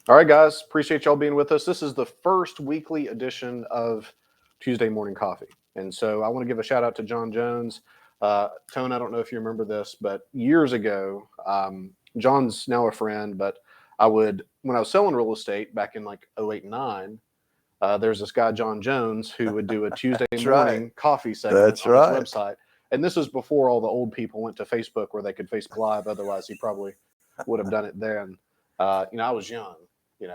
All right, guys. Appreciate y'all being with us. This is the first weekly edition of Tuesday Morning Coffee. And so I want to give a shout out to John Jones. Tone, I don't know if you remember this, but years ago, John's now a friend, but when I was selling real estate back in like 08 and 09, there's this guy, John Jones, who would do a Tuesday That's morning right. coffee segment That's on his right. website. And this was before all the old people went to Facebook where they could Facebook Live. Otherwise, he probably would have done it then. I was young,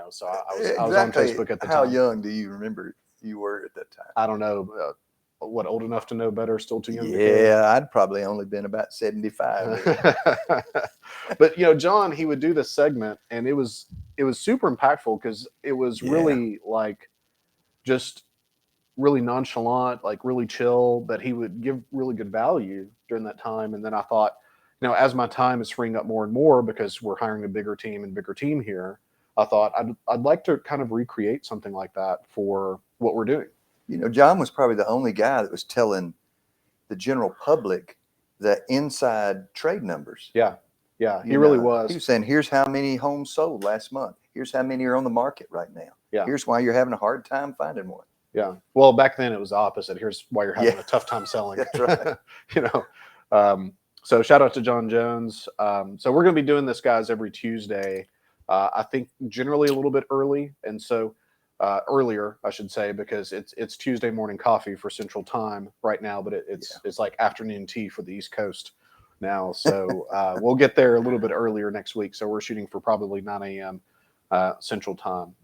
so I was on Exactly. Facebook at the How time. young do you remember you were at that time? I don't know, what, old enough to know better, still too young to care. Yeah, I'd probably only been about 75 then. But John, he would do this segment, and it was super impactful because it was Yeah. really like just really nonchalant, like really chill, but he would give really good value during that time. And then I thought, as my time is freeing up more and more because we're hiring a bigger team here, I thought I'd like to kind of recreate something like that for what we're doing. John was probably the only guy that was telling the general public the inside trade numbers. Yeah, he really was. He was saying, here's how many homes sold last month. Here's how many are on the market right now. Yeah. Here's why you're having a hard time finding one. Yeah. Well, back then it was the opposite. Here's why you're having a tough time selling. That's right. So shout out to John Jones. So we're going to be doing this, guys, every Tuesday. I think generally a little bit early, and so earlier, I should say, because it's Tuesday morning coffee for Central Time right now, but it's like afternoon tea for the East Coast now. So we'll get there a little bit earlier next week. So we're shooting for probably 9 a.m. Central Time.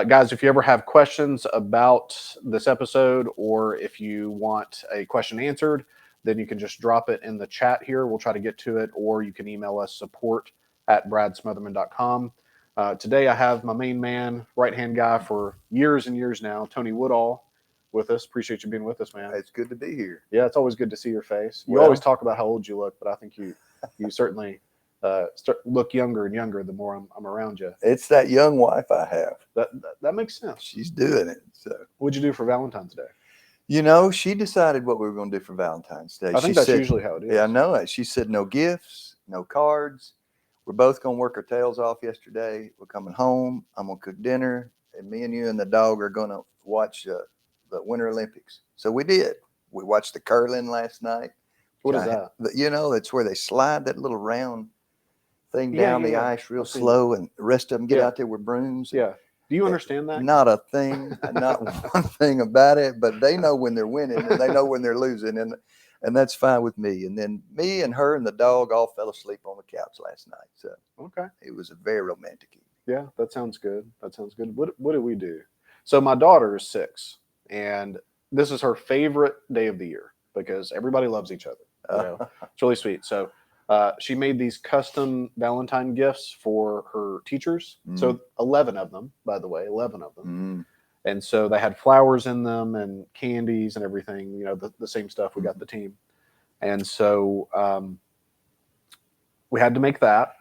Guys, if you ever have questions about this episode, or if you want a question answered, then you can just drop it in the chat here. We'll try to get to it, or you can email us support@bradsmotherman.com. Today, I have my main man, right-hand guy for years and years now, Tony Woodall, with us. Appreciate you being with us, man. It's good to be here. Yeah, it's always good to see your face. You always talk about how old you look, but I think you certainly look younger and younger the more I'm around you. It's that young wife I have. That makes sense. She's doing it. So, what'd you do for Valentine's Day? She decided what we were going to do for Valentine's Day. I think that's usually how it is. Yeah, I know it. She said no gifts, no cards. We're both going to work our tails off yesterday. We're coming home. I'm going to cook dinner, and me and you and the dog are going to watch the Winter Olympics. So we did. We watched the curling last night. What is that? It's where they slide that little round thing down the ice real slow, and the rest of them get out there with brooms. Yeah. Do you understand that? Not a thing, not one thing about it, but they know when they're winning and they know when they're losing, and that's fine with me. And then me and her and the dog all fell asleep on the couch last night. So okay, it was a very romantic evening. Yeah, that sounds good. What did we do? So my daughter is 6, and this is her favorite day of the year because everybody loves each other. It's really sweet. So she made these custom Valentine gifts for her teachers. So 11 of them, by the way, 11 of them. And so they had flowers in them and candies and everything, the same stuff we got the team. And so we had to make that.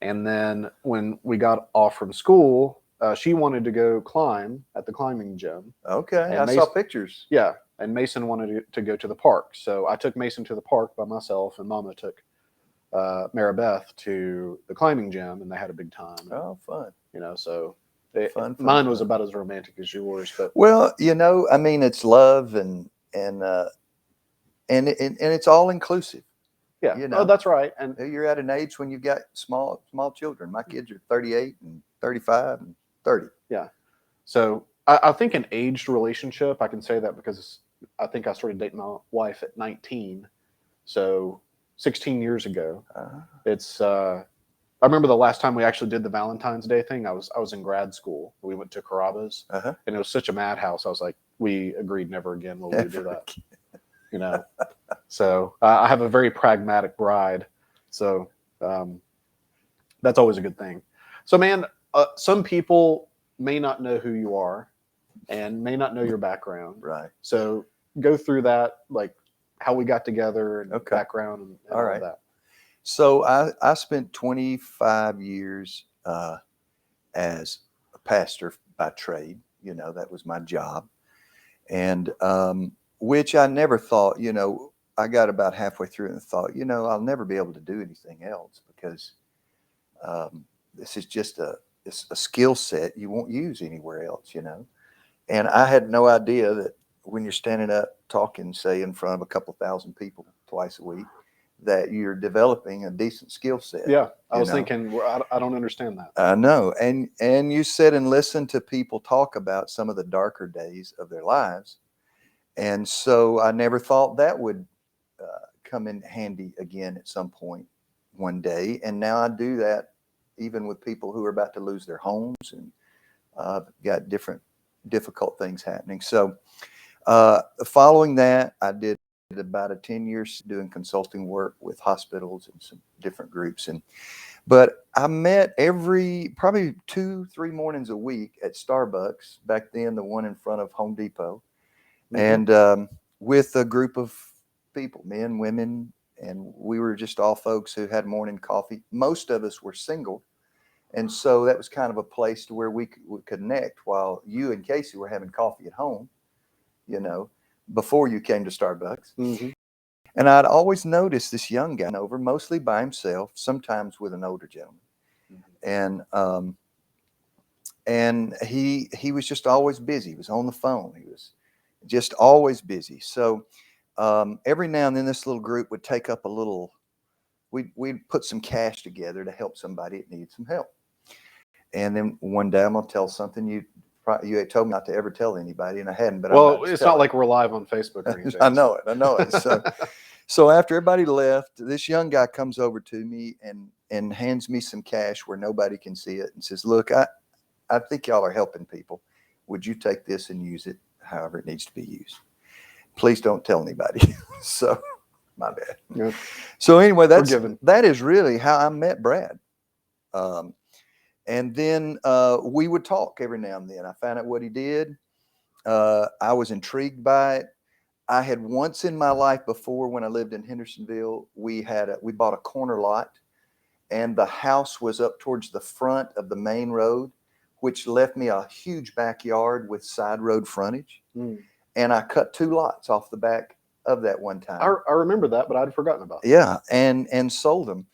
And then when we got off from school, she wanted to go climb at the climbing gym. Okay, I saw pictures. Yeah, and Mason wanted to go to the park. So I took Mason to the park by myself, and Mama took Maribeth to the climbing gym, and they had a big time. Oh, fun. So fun, mine was about as romantic as yours. But it's love and it's all inclusive. Yeah. Oh, that's right. And you're at an age when you've got small children. My kids are 38 and 35 and 30. Yeah. So I think an aged relationship, I can say that because I think I started dating my wife at 19. So 16 years ago. It's I remember the last time we actually did the Valentine's Day thing. I was in grad school. We went to Carrabba's, and it was such a madhouse. I was like, we agreed never again will we do that. So I have a very pragmatic bride. So that's always a good thing. So, man, some people may not know who you are and may not know your background. Right. So go through that, like how we got together and background and all that. So I spent 25 years as a pastor by trade. That was my job. And which I never thought, I got about halfway through and thought, I'll never be able to do anything else because this is just it's a skill set you won't use anywhere else, you know. And I had no idea that when you're standing up talking, say, in front of a couple thousand people twice a week, that you're developing a decent skill set. Yeah, I you was know? thinking, I don't understand that. I know. And you sit and listen to people talk about some of the darker days of their lives. And so I never thought that would come in handy again at some point one day. And now I do that even with people who are about to lose their homes and got different difficult things happening. So following that, I did about a 10 years doing consulting work with hospitals and some different groups. But I met probably 2-3 mornings a week at Starbucks, back then, the one in front of Home Depot, and with a group of people, men, women, and we were just all folks who had morning coffee. Most of us were single. And so that was kind of a place to where we could connect while you and Casey were having coffee at home, you know, before you came to Starbucks. Mm-hmm. And I'd always noticed this young guy over, mostly by himself, sometimes with an older gentleman. And he was just always busy. He was on the phone. He was just always busy. So every now and then this little group would take up a little, we'd put some cash together to help somebody that needed some help. And then one day I'm going to tell something you had told me not to ever tell anybody, and I hadn't. But well, it's not like we're live on Facebook or anything. I know it. So after everybody left, this young guy comes over to me and hands me some cash where nobody can see it and says, "Look, I think y'all are helping people. Would you take this and use it however it needs to be used? Please don't tell anybody." So my bad. Yeah. So anyway, that is really how I met Brad. And then we would talk every now and then. I found out what he did. I was intrigued by it. I had once in my life before, when I lived in Hendersonville, we bought a corner lot, and the house was up towards the front of the main road, which left me a huge backyard with side road frontage. And I cut 2 lots off the back of that one time. I remember that, but I'd forgotten about it. Yeah, and sold them.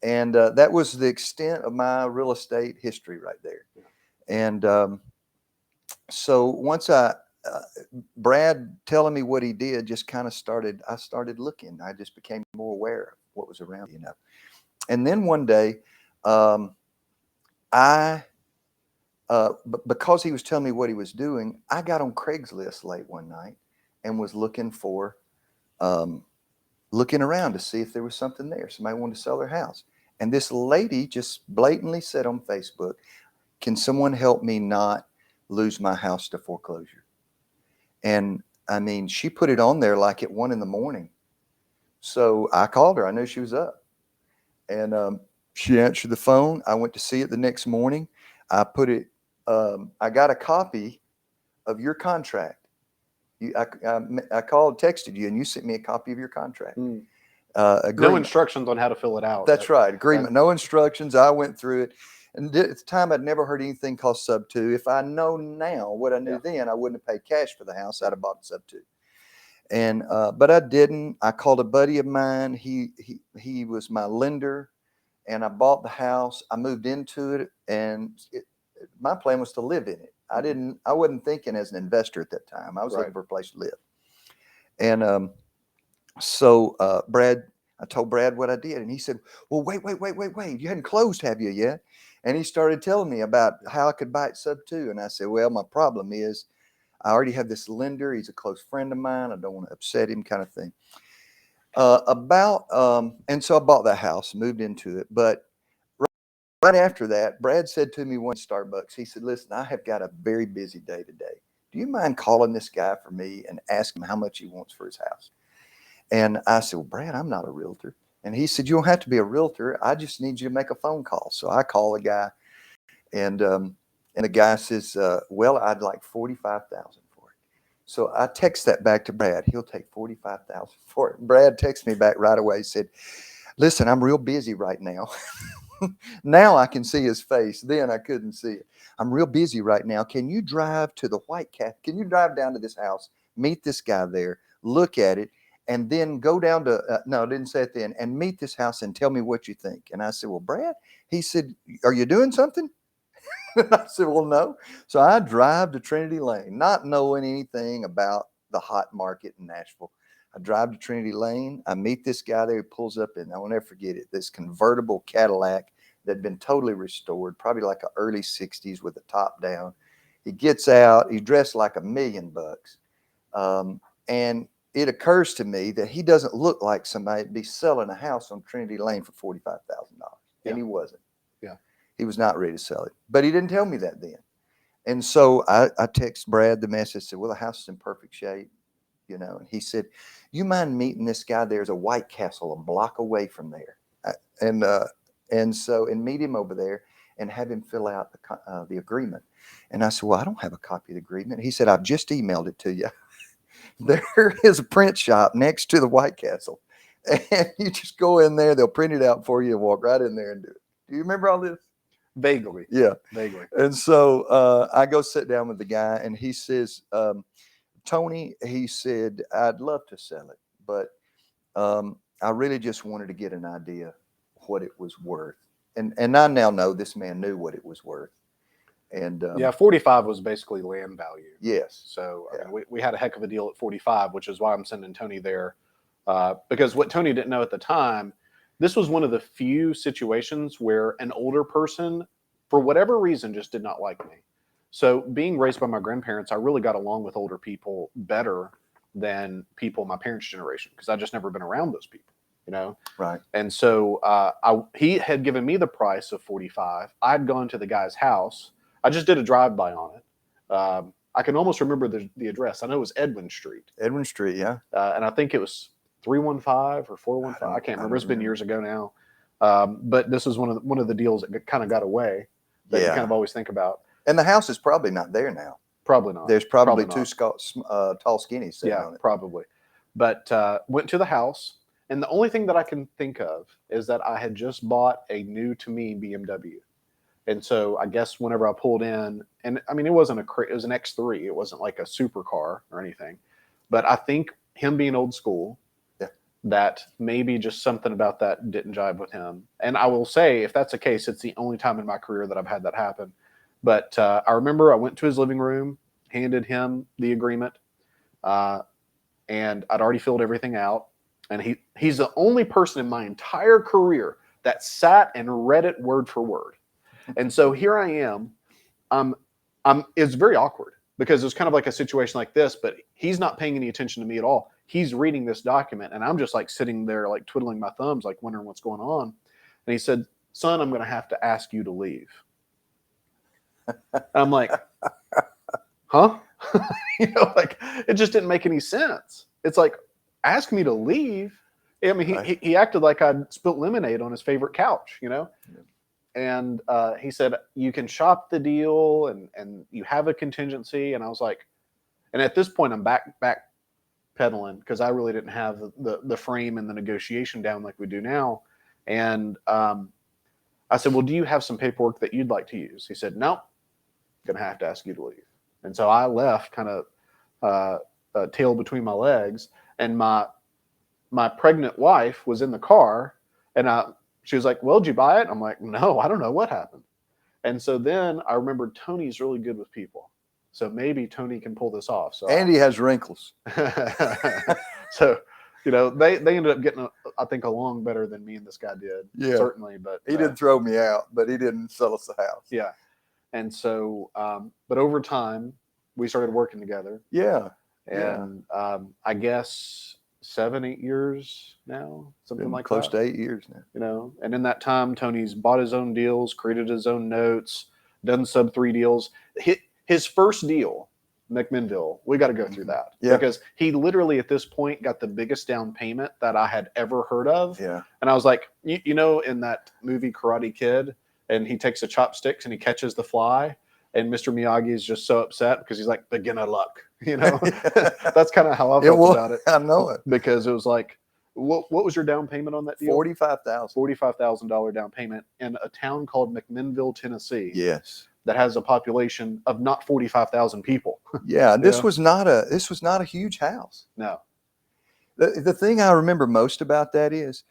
And that was the extent of my real estate history right there. And so once Brad telling me what he did just kind of I started looking. I just became more aware of what was around, you know. And then one day, because he was telling me what he was doing, I got on Craigslist late one night and was looking around to see if there was something there. Somebody wanted to sell their house. And this lady just blatantly said on Facebook, "Can someone help me not lose my house to foreclosure?" And I mean, she put it on there like at 1 a.m. So I called her. I knew she was up. And she answered the phone. I went to see it the next morning. I got a copy of your contract. I called, texted you, and you sent me a copy of your contract. No instructions on how to fill it out. That's right. Agreement. No instructions. I went through it. And at the time, I'd never heard anything called sub-2. If I know now what I knew then, I wouldn't have paid cash for the house. I'd have bought sub-2. And but I didn't. I called a buddy of mine. He was my lender, and I bought the house. I moved into it, and my plan was to live in it. I wasn't thinking as an investor at that time. I was looking for a place to live. And so I told Brad what I did, and he said, "Well, wait. You hadn't closed, have you yet?" And he started telling me about how I could buy it sub-2. And I said, "Well, my problem is I already have this lender. He's a close friend of mine. I don't want to upset him," kind of thing. And so I bought that house, moved into it. But right after that, Brad said to me one Starbucks, he said, "Listen, I have got a very busy day today. Do you mind calling this guy for me and ask him how much he wants for his house?" And I said, "Well, Brad, I'm not a realtor." And he said, "You don't have to be a realtor. I just need you to make a phone call." So I call the guy, and the guy says, "Well, I'd like $45,000 for it." So I text that back to Brad. "He'll take $45,000 for it." Brad texted me back right away. He said, "Listen, I'm real busy right now." Now I can see his face. Then I couldn't see it. "I'm real busy right now. Can you drive to the White Cat? Can you drive down to this house, meet this guy there, look at it, and then go down to," no, I didn't say it then, "and meet this house and tell me what you think?" And I said, "Well, Brad," he said, "Are you doing something?" And I said, well, no. So I drive to Trinity Lane, not knowing anything about the hot market in Nashville. I drive to Trinity Lane. I meet this guy there who pulls up in, I will never forget it, this convertible Cadillac that had been totally restored, probably like an early 60s with the top down. He gets out, he's dressed like $1,000,000. And it occurs to me that he doesn't look like somebody to be selling a house on Trinity Lane for $45,000. Yeah. And he wasn't. Yeah. He was not ready to sell it. But he didn't tell me that then. And so I text Brad the message, said, well, the house is in perfect shape. And he said, you mind meeting this guy? There's a White Castle a block away from there. And meet him over there and have him fill out the agreement. And I said, well, I don't have a copy of the agreement. He said, I've just emailed it to you. There is a print shop next to the White Castle. And you just go in there, they'll print it out for you and walk right in there and do it. Do you remember all this? Vaguely. Yeah. Vaguely. And so I go sit down with the guy and he says, Tony, he said, I'd love to sell it, but I really just wanted to get an idea what it was worth. And I now know this man knew what it was worth. And yeah, 45 was basically land value. Yes. So I mean, we had a heck of a deal at 45, which is why I'm sending Tony there. Because what Tony didn't know at the time, this was one of the few situations where an older person, for whatever reason, just did not like me. So being raised by my grandparents, I really got along with older people better than people my parents' generation, because I just never been around those people, Right. And so he had given me the price of 45. I'd gone to the guy's house. I just did a drive-by on it. I can almost remember the address. I know it was Edwin Street. Edwin Street, yeah. And I think it was 315 or 415. I can't remember. It's been years ago now. But this was one of the deals that kind of got away that you kind of always think about. And the house is probably not there now. Probably not. There's probably two tall skinnies sitting on it. Probably. But went to the house, and the only thing that I can think of is that I had just bought a new to me BMW. And so I guess whenever I pulled in, and I mean, it was an X3. It wasn't like a supercar or anything. But I think him being old school, that maybe just something about that didn't jive with him. And I will say, if that's the case, it's the only time in my career that I've had that happen. But I remember I went to his living room, handed him the agreement, and I'd already filled everything out. And he's the only person in my entire career that sat and read it word for word. And so here I am. It's very awkward because it's kind of like a situation like this, but he's not paying any attention to me at all. He's reading this document, and I'm just like sitting there, like twiddling my thumbs, like wondering what's going on. And he said, son, I'm going to have to ask you to leave. And I'm like, huh? Like it just didn't make any sense. It's like, ask me to leave. I mean, he acted like I'd spilt lemonade on his favorite couch, And he said, you can shop the deal and you have a contingency. And I was like, and at this point I'm back pedaling because I really didn't have the frame and the negotiation down like we do now. And I said, well, do you have some paperwork that you'd like to use? He said, no, going to have to ask you to leave. And so I left kind of tail between my legs, and my pregnant wife was in the car, and she was like, well, did you buy it? I'm like, no, I don't know what happened. And so then I remembered Tony's really good with people. So maybe Tony can pull this off. So and he has wrinkles. So, they ended up getting, I think, along better than me and this guy did. Yeah. Certainly. But he didn't throw me out, but he didn't sell us the house. Yeah. And so, but over time, we started working together. Yeah. And I guess 7-8 years now, something like close that. to 8 years now. And in that time, Tony's bought his own deals, created his own notes, done sub-3 deals. His first deal, McMinnville, we got to go through that. Yeah. Because he literally at this point got the biggest down payment that I had ever heard of. Yeah. And I was like, in that movie Karate Kid, and he takes the chopsticks and he catches the fly, and Mr. Miyagi is just so upset because he's like, beginner luck. That's kind of how I felt about it. I know it. Because it was like, what was your down payment on that deal? $45,000. $45,000 down payment in a town called McMinnville, Tennessee. Yes. That has a population of not 45,000 people. Yeah, this was not a huge house. No. The thing I remember most about that is,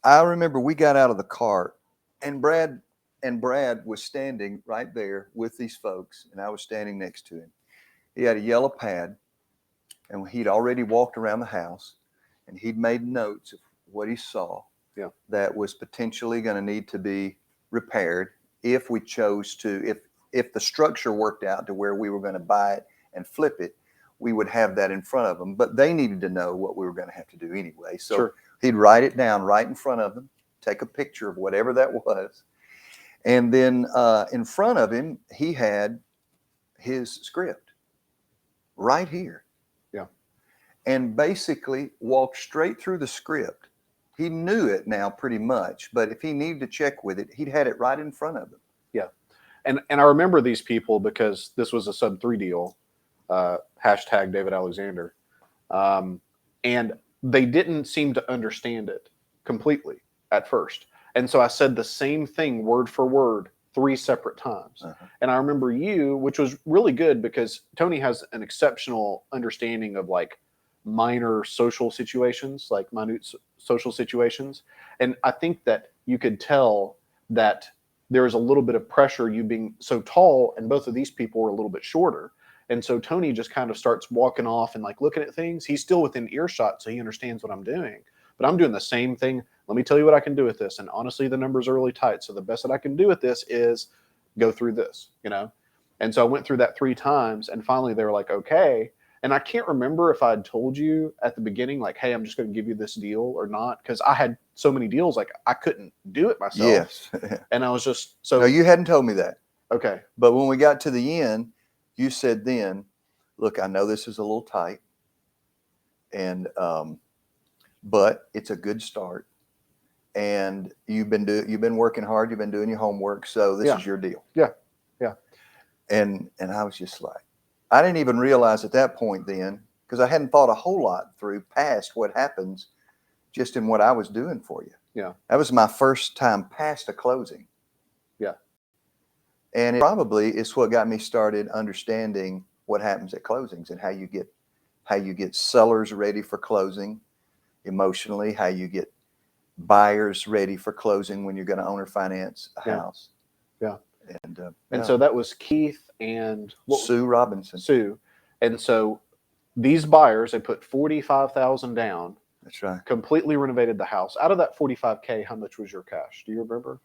I remember we got out of the car, and Brad, and Brad was standing right there with these folks, and I was standing next to him. He had a yellow pad, and he'd already walked around the house, and he'd made notes of what he saw that was potentially going to need to be repaired if we chose to, if the structure worked out to where we were going to buy it and flip it, we would have that in front of them. But they needed to know what we were going to have to do anyway. So he'd write it down right in front of them, take a picture of whatever that was. And then in front of him, he had his script right here. Yeah. And basically walked straight through the script. He knew it now pretty much, but if he needed to check with it, he'd had it right in front of him. Yeah. And I remember these people because this was a sub-3 deal, hashtag David Alexander. And they didn't seem to understand it completely at first. And so I said the same thing word for word 3 separate times. And I remember you, which was really good because Tony has an exceptional understanding of like minor social situations, like minute social situations. And I think that you could tell that there was a little bit of pressure, you being so tall, and both of these people were a little bit shorter. And so Tony just kind of starts walking off and like looking at things. He's still within earshot, so he understands what I'm doing. But I'm doing the same thing. Let me tell you what I can do with this. And honestly, the numbers are really tight. So the best that I can do with this is go through this, you know? And so I went through that 3 times, and finally they were like, okay. And I can't remember if I had told you at the beginning, like, hey, I'm just going to give you this deal or not. Because I had so many deals, like I couldn't do it myself. Yes. And I was just so. No, you hadn't told me that. Okay. But when we got to the end, you said then, look, I know this is a little tight, and but it's a good start. And you've been working hard, you've been doing your homework, so this is your deal. Yeah. Yeah. And I was just like, I didn't even realize at that point then, because I hadn't thought a whole lot through past what happens just in what I was doing for you. Yeah. That was my first time past a closing. Yeah. And it probably is what got me started understanding what happens at closings and how you get sellers ready for closing emotionally, how you get buyers ready for closing when you're going to owner finance a house. Yeah. And so that was Keith and Sue Robinson. Sue. And so these buyers, they put $45,000 down. That's right. Completely renovated the house. Out of that $45K, how much was your cash? Do you remember?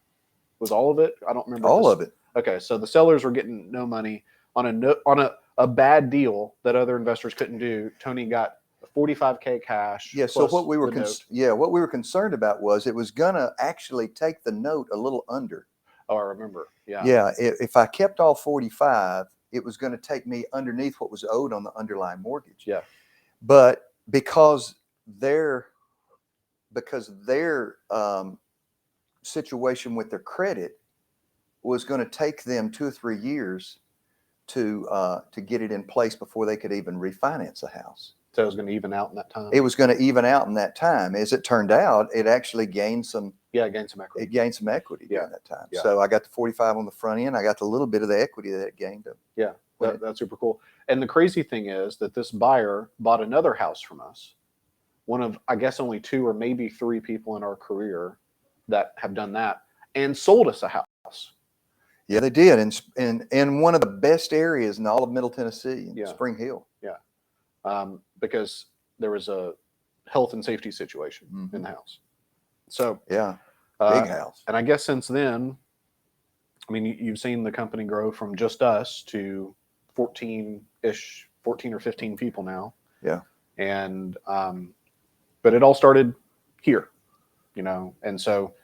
Was all of it? I don't remember. All of it. Okay, so the sellers were getting no money on a bad deal that other investors couldn't do. Tony got $45K cash. Yeah. So what we were concerned about was it was gonna actually take the note a little under. Oh, I remember. Yeah. Yeah. If I kept all 45, it was going to take me underneath what was owed on the underlying mortgage. Yeah. But because their situation with their credit was going to take them 2 or 3 years to get it in place before they could even refinance the house. So it was going to even out in that time. It was going to even out in that time. As it turned out, it actually gained some. Yeah, it gained some equity. It gained some equity during that time. Yeah. So I got the 45 on the front end. I got the little bit of the equity that it gained. Yeah, that's super cool. And the crazy thing is that this buyer bought another house from us. One of, I guess, only 2 or maybe 3 people in our career that have done that, and sold us a house. Yeah, they did. In one of the best areas in all of Middle Tennessee, in Spring Hill. Yeah. Because there was a health and safety situation in the house. So yeah, big house. And I guess since then, I mean, you've seen the company grow from just us to 14 or 15 people now. Yeah. And but it all started here, you know. And so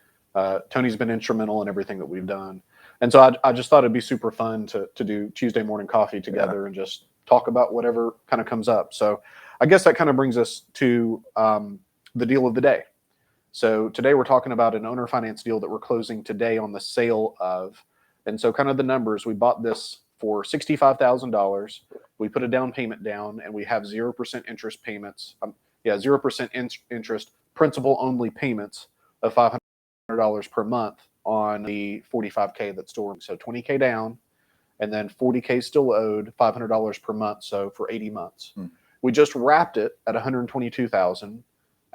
Tony's been instrumental in everything that we've done. And so I just thought it'd be super fun to do Tuesday morning coffee together and just talk about whatever kind of comes up. So I guess that kind of brings us to the deal of the day. So today we're talking about an owner finance deal that we're closing today on the sale of. And so kind of the numbers, we bought this for $65,000. We put a down payment down, and we have 0% interest payments. 0% interest, principal only payments of $500 per month on the $45K that's still, so $20K down, and then $40K still owed, $500 per month, so for 80 months. We just wrapped it at $122,000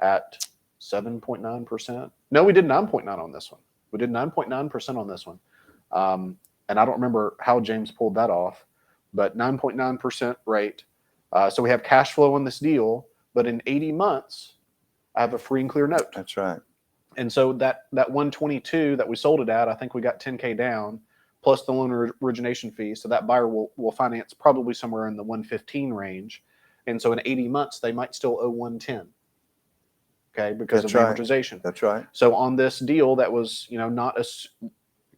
at 7.9%. No, we did 9.9 on this one. We did 9.9% on this one. And I don't remember how James pulled that off, but 9.9% rate. So we have cash flow on this deal, but in 80 months, I have a free and clear note. That's right. And so that 122 that we sold it at, I think we got 10K down plus the loan origination fee. So that buyer will finance probably somewhere in the 115 range. And so in 80 months, they might still owe 110. Okay, because That's of right. amortization. That's right. So on this deal that was, not as,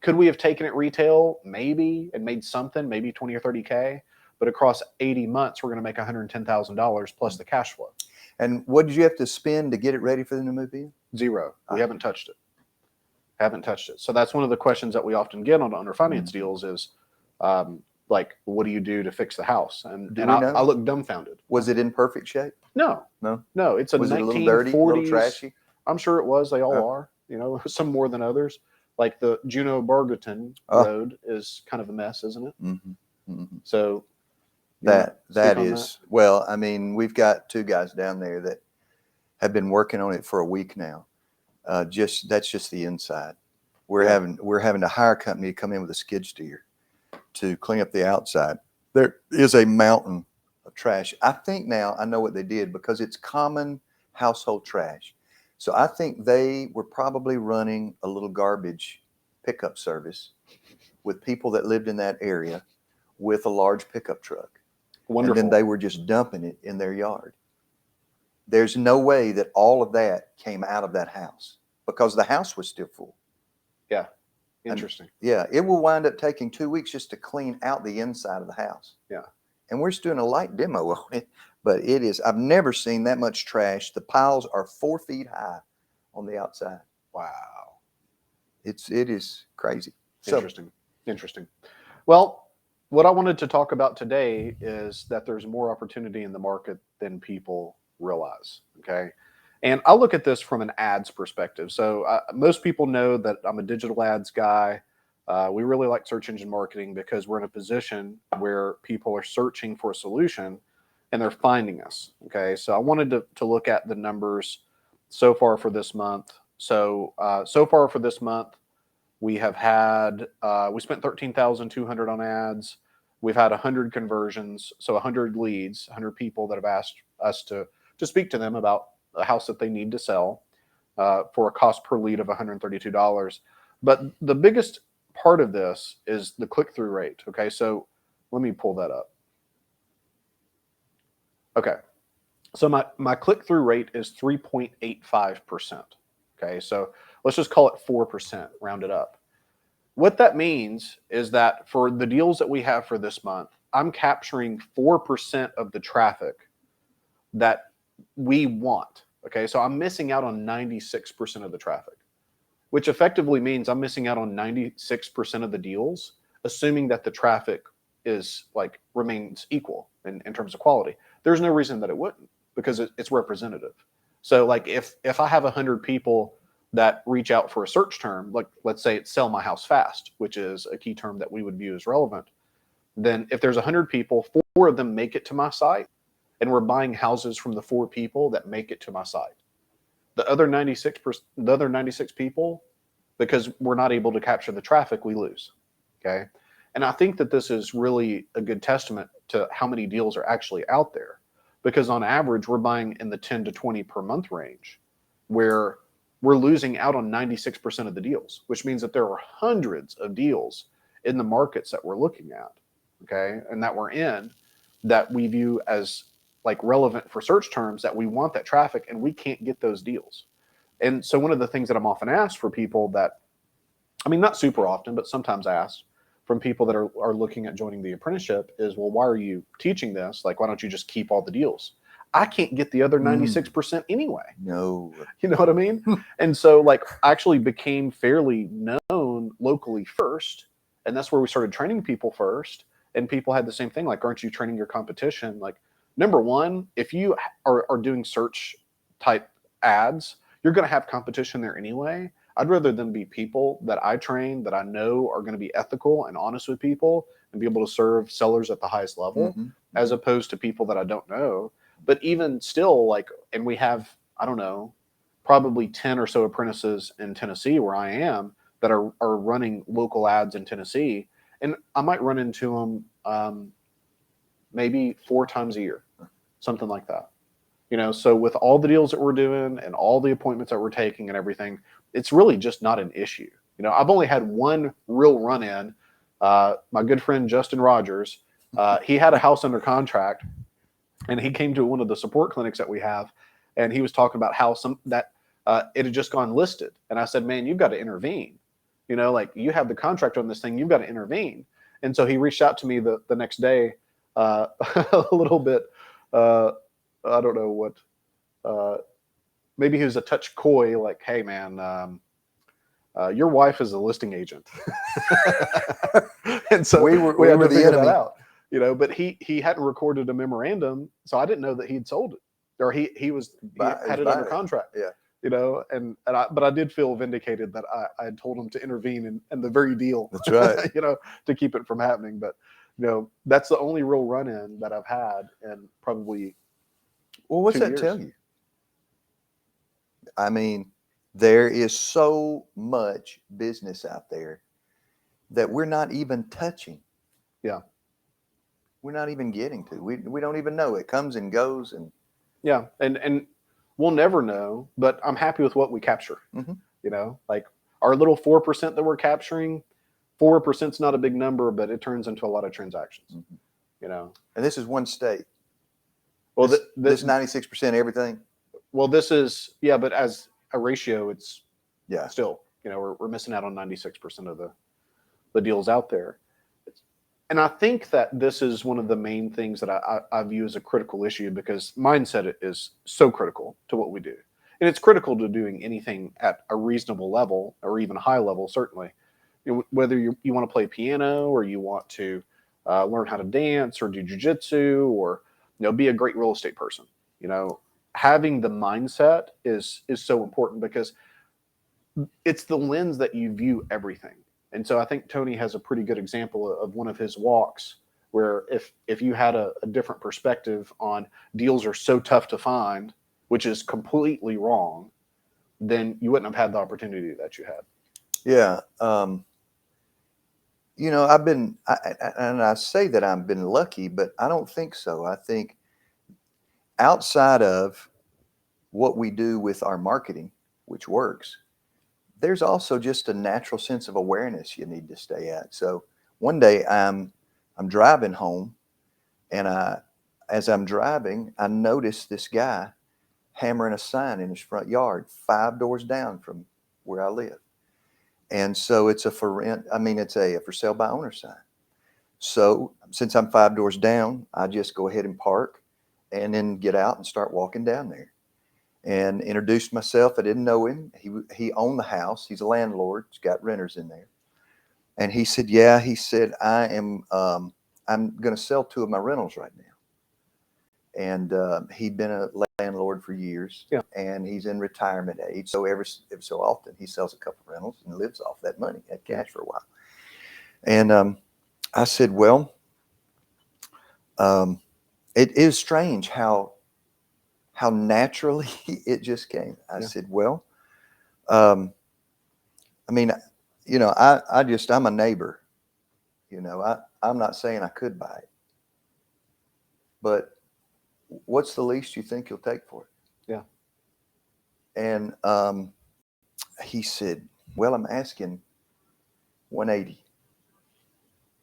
could we have taken it retail? Maybe, and made something, maybe 20 or 30K. But across 80 months, we're going to make $110,000 plus the cash flow. And what did you have to spend to get it ready for them to move in? Zero. We haven't touched it. Haven't touched it. So that's one of the questions that we often get on under finance deals is, like, what do you do to fix the house? And I look dumbfounded. Was it in perfect shape? No. It's a Was 1940s. it a little dirty, a little trashy? I'm sure it was. They all are. Some more than others. Like the Juneau Bargerton Road is kind of a mess, isn't it? Mm-hmm. Mm-hmm. So that is that? Well, I mean, we've got 2 guys down there that have been working on it for a week now. That's just the inside. We're having to hire a company to come in with a skid steer to clean up the outside. There is a mountain of trash. I think now I know what they did because it's common household trash. So I think they were probably running a little garbage pickup service with people that lived in that area with a large pickup truck. Wonderful. And then they were just dumping it in their yard. There's no way that all of that came out of that house because the house was still full. Yeah. Interesting. And it will wind up taking 2 weeks just to clean out the inside of the house. Yeah. And we're just doing a light demo on it, but it is, I've never seen that much trash. The piles are 4 feet high on the outside. Wow. It is crazy. Interesting. Well, what I wanted to talk about today is that there's more opportunity in the market than people realize. Okay. And I look at this from an ads perspective. So most people know that I'm a digital ads guy. We really like search engine marketing because we're in a position where people are searching for a solution and they're finding us. Okay. So I wanted to look at the numbers so far for this month. So far for this month, we have had, we spent $13,200 on ads. We've had 100 conversions. So 100 leads, 100 people that have asked us to speak to them about a house that they need to sell for a cost per lead of $132. But the biggest part of this is the click-through rate. Okay, so let me pull that up. Okay, so my click-through rate is 3.85%. Okay, so let's just call it 4%, round it up. What that means is that for the deals that we have for this month, I'm capturing 4% of the traffic that we want. Okay, so I'm missing out on 96% of the traffic, which effectively means I'm missing out on 96% of the deals, assuming that the traffic is remains equal in terms of quality. There's no reason that it wouldn't because it's representative. So if I have 100 people that reach out for a search term, like let's say it's sell my house fast, which is a key term that we would view as relevant, then if there's 100 people, 4 of them make it to my site, and we're buying houses from the 4 people that make it to my site. The other 96 people, because we're not able to capture the traffic, we lose. Okay. And I think that this is really a good testament to how many deals are actually out there, because on average, we're buying in the 10 to 20 per month range, where we're losing out on 96% of the deals, which means that there are hundreds of deals in the markets that we're looking at. Okay. And that we're in that we view as relevant for search terms, that we want that traffic and we can't get those deals. And so one of the things that I'm often asked for people that, I mean, not super often, but sometimes asked from people that are looking at joining the apprenticeship is, well, why are you teaching this? Why don't you just keep all the deals? I can't get the other 96% anyway. No. You know what I mean? And so I actually became fairly known locally first. And that's where we started training people first. And people had the same thing. Aren't you training your competition? Number one, if you are doing search type ads, you're going to have competition there anyway. I'd rather them be people that I train, that I know are going to be ethical and honest with people and be able to serve sellers at the highest level, as opposed to people that I don't know. But even still, and we have, I don't know, probably 10 or so apprentices in Tennessee where I am that are running local ads in Tennessee, and I might run into them maybe 4 times a year, something like that. So with all the deals that we're doing and all the appointments that we're taking and everything, it's really just not an issue. I've only had one real run in. My good friend Justin Rogers, he had a house under contract, and he came to one of the support clinics that we have, and he was talking about how it had just gone listed. And I said, man, you've got to intervene. Like, you have the contract on this thing, you've got to intervene. And so he reached out to me the next day, a little bit. I don't know what. Maybe he was a touch coy, like, "Hey, man, your wife is a listing agent," and so we had were to the figure enemy. that out. But he hadn't recorded a memorandum, so I didn't know that he'd sold it, or he had it under contract. Yeah. But I did feel vindicated that I had told him to intervene in the very deal. That's right. To keep it from happening. But that's the only real run-in that I've had in probably. Well, what's 2 that years. tell you? I mean, there is so much business out there that we're not even touching. Yeah. We're not even getting to. We don't even know. It comes and goes. And yeah, and we'll never know, but I'm happy with what we capture. Mm-hmm. Like our little 4% that we're capturing, 4% is not a big number, but it turns into a lot of transactions. Mm-hmm. And this is one state. Well, this 96% everything. Well, this is, but as a ratio, it's yeah. Still, we're missing out on 96% of the deals out there. And I think that this is one of the main things that I view as a critical issue, because mindset is so critical to what we do. And it's critical to doing anything at a reasonable level, or even a high level, certainly. Whether you want to play piano, or you want to learn how to dance or do jujitsu, or be a great real estate person. Having the mindset is so important, because it's the lens that you view everything. And so I think Tony has a pretty good example of one of his walks, where if you had a different perspective on deals are so tough to find, which is completely wrong, then you wouldn't have had the opportunity that you had. Yeah. I say that I've been lucky, but I don't think so. I think outside of what we do with our marketing, which works, there's also just a natural sense of awareness you need to stay at. So one day I'm driving home, and as I'm driving, I noticed this guy hammering a sign in his front yard, 5 doors down from where I live. And so it's a for rent. I mean, it's a for sale by owner sign. So since I'm 5 doors down, I just go ahead and park, and then get out and start walking down there, and introduced myself. I didn't know him. He owned the house. He's a landlord. He's got renters in there. And he said, yeah, he said, I'm going to sell 2 of my rentals right now. And he'd been a landlord for years, and he's in retirement age. So every so often he sells a couple of rentals and lives off that money, that cash, for a while. And I said, well, it is strange how naturally it just came. I said, well, I mean, I'm a neighbor. I'm not saying I could buy it, but what's the least you think you'll take for it? Yeah. And he said, well, I'm asking 180.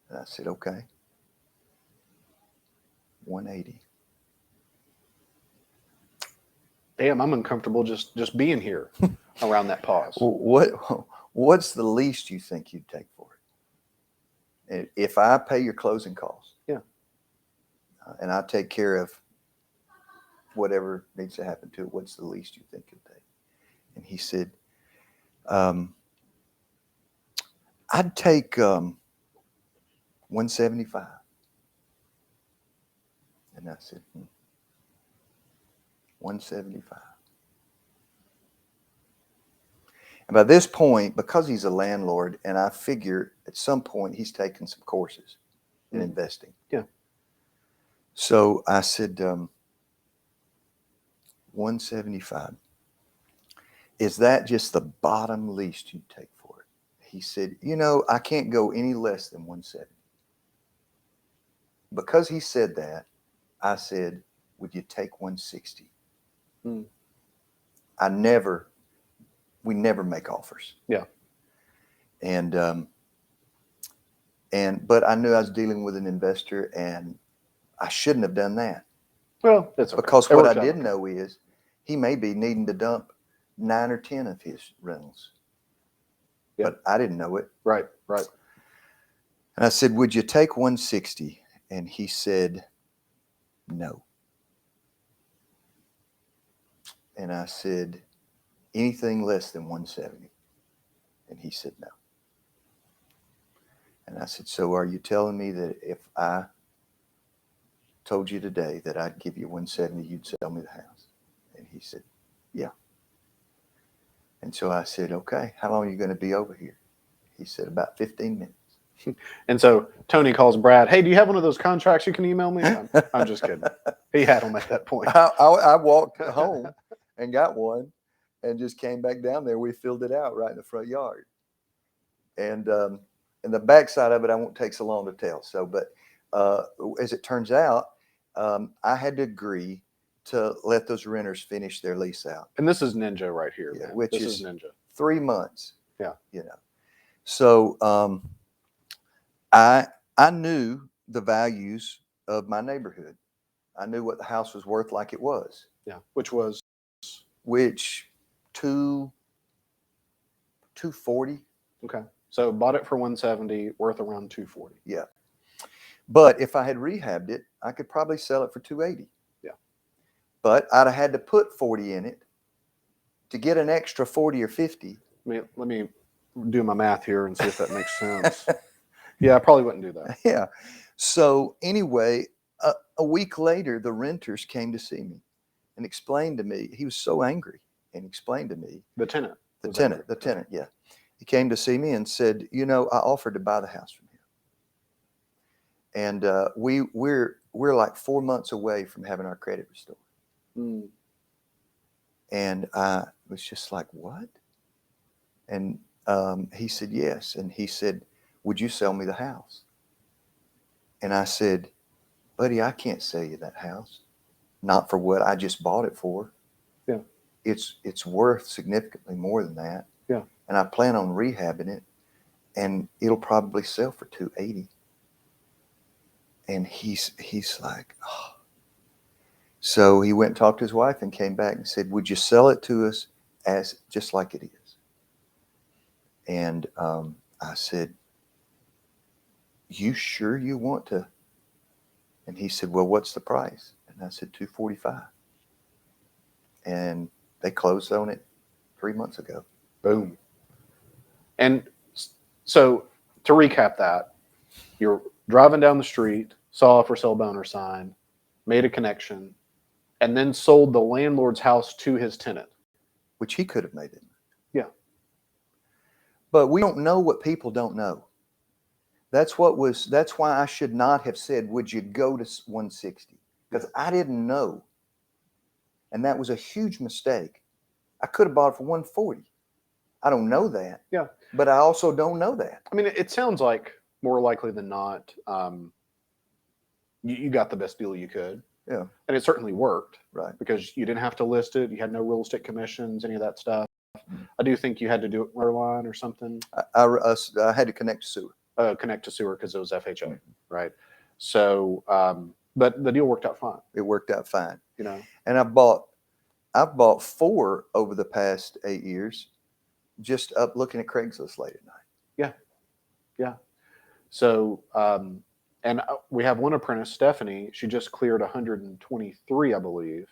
And I said, okay, 180. Damn, I'm uncomfortable just being here around that pause. What's the least you think you'd take for it? If I pay your closing costs, and I take care of whatever needs to happen to it, what's the least you think you'll take? And he said, I'd take 175. And I said, 175. And by this point, because he's a landlord, and I figure at some point he's taken some courses in investing. Yeah. So I said, 175. Is that just the bottom least you'd take for it? he said, you know, I can't go any less than 170. Because he said that, I said, would you take 160? Hmm. We never make offers. Yeah. But I knew I was dealing with an investor, and I shouldn't have done that. Well, that's okay. Because It what I worked out did okay. know is he may be needing to dump 9 or 10 of his rentals. Yeah. But I didn't know it. Right, right. And I said, would you take 160? And he said, no. And I said, anything less than 170? And he said, no. And I said, so are you telling me that if I told you today that I'd give you 170, you'd sell me the house? And he said, yeah. And so I said, okay, how long are you going to be over here? He said, about 15 minutes. And so Tony calls Brad, hey, do you have one of those contracts you can email me? I'm just kidding. He had them at that point. I walked home and got one and just came back down there. We filled it out right in the front yard. And the backside of it, I won't take so long to tell. So, but as it turns out, I had to agree to let those renters finish their lease out. And this is Ninja right here, Yeah, man. which this is Ninja. 3 months. Yeah. You know. So I knew the values of my neighborhood. I knew what the house was worth like it was. Yeah. Which 240. Okay. So bought it for 170, worth around 240. Yeah. But if I had rehabbed it, I could probably sell it for 280. Yeah. But I'd have had to put 40 in it to get an extra 40 or 50. Let me do my math here and see if that makes sense. Yeah, I probably wouldn't do that. Yeah. So anyway, a week later, the renters came to see me and explained to me. He was so angry and explained to me. The tenant. The tenant, yeah. He came to see me and said, you know, I offered to buy the house from him. And we're like 4 months away from having our credit restored. Mm. And I was just like, what? And he said, yes. And he said, would you sell me the house? And I said, buddy, I can't sell you that house. Not for what I just bought it for. Yeah. It's worth significantly more than that. Yeah. And I plan on rehabbing it, and it'll probably sell for 280. And he's like, oh. So he went and talked to his wife and came back and said, would you sell it to us as just like it is? And I said, you sure you want to? And he said, well, what's the price? And I said, 245. And they closed on it 3 months ago. Boom. And so to recap that, you're driving down the street, saw a for sale by owner sign, made a connection, and then sold the landlord's house to his tenant. Which he could have made it. Yeah. But we don't know what people don't know. That's why I should not have said, would you go to 160? Because I didn't know. And that was a huge mistake. I could have bought it for 140. I don't know that. Yeah. But I also don't know that. I mean, it sounds like more likely than not, you got the best deal you could. Yeah. And it certainly worked. Right. Because you didn't have to list it. You had no real estate commissions, any of that stuff. Mm-hmm. I do think you had to do it water line or something. I had to connect to sewer. Connect to sewer because it was FHA, right? So, but the deal worked out fine. It worked out fine. You know. And I've bought 4 over the past 8 years, just up looking at Craigslist late at night. Yeah, yeah. So, and we have one apprentice, Stephanie. She just cleared 123, I believe,